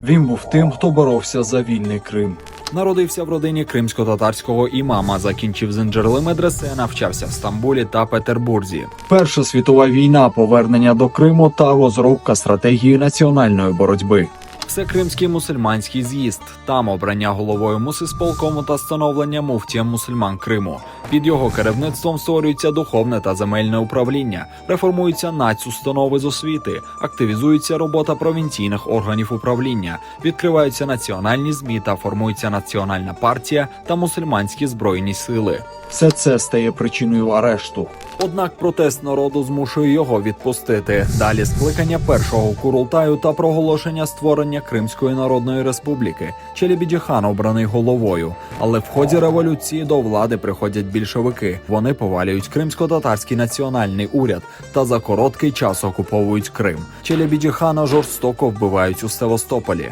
Він був тим, хто боровся за вільний Крим. Народився в родині кримсько-татарського імама, закінчив Зинджерли медресе, навчався в Стамбулі та Петербурзі. Перша світова війна, повернення до Криму та розробка стратегії національної боротьби. Всекримський мусульманський з'їзд. Там обрання головою мусисполкому та становлення муфтієм мусульман Криму. Під його керівництвом створюється духовне та земельне управління, реформуються нацустанови з освіти, активізується робота провінційних органів управління, відкриваються національні ЗМІ та формується національна партія та мусульманські збройні сили. Все це стає причиною арешту. Однак протест народу змушує його відпустити. Далі скликання першого Курултаю та проголошення створення Кримської Народної Республіки. Челебіджі-хан обраний головою. Але в ході революції до влади приходять більшовики. Вони повалюють кримсько-татарський національний уряд та за короткий час окуповують Крим. Челебіджі-хана жорстоко вбивають у Севастополі.